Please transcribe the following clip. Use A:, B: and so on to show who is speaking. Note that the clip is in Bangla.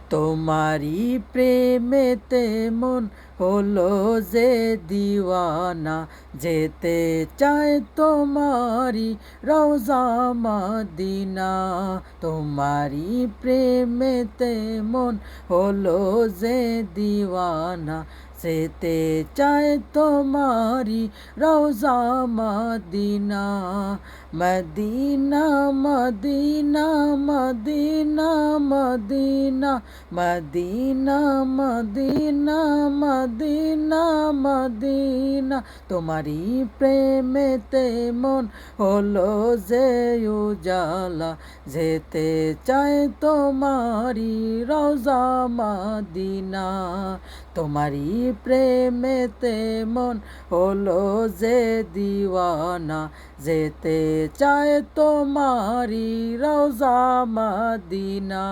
A: তোমারি প্রেমেতে মন হলো যে দিওয়ানা, যেতে চায় তোমারি রওজা মদিনা। তোমারি প্রেমেতে মন হলো যে দিওয়ানা, যেতে চায় তোমারি রওজা Medina. Medina Medina Medina Medina Medina Medina Medina Medina. তোমারি প্রেমেতে মন হলো যে উজালা, যেতে চায় তোমারি রওজা মদিনা। তোমারি প্রেমেতে মন হলো যে দিওয়ানা, যেতে চায় তোমারি রওজা মদিনা।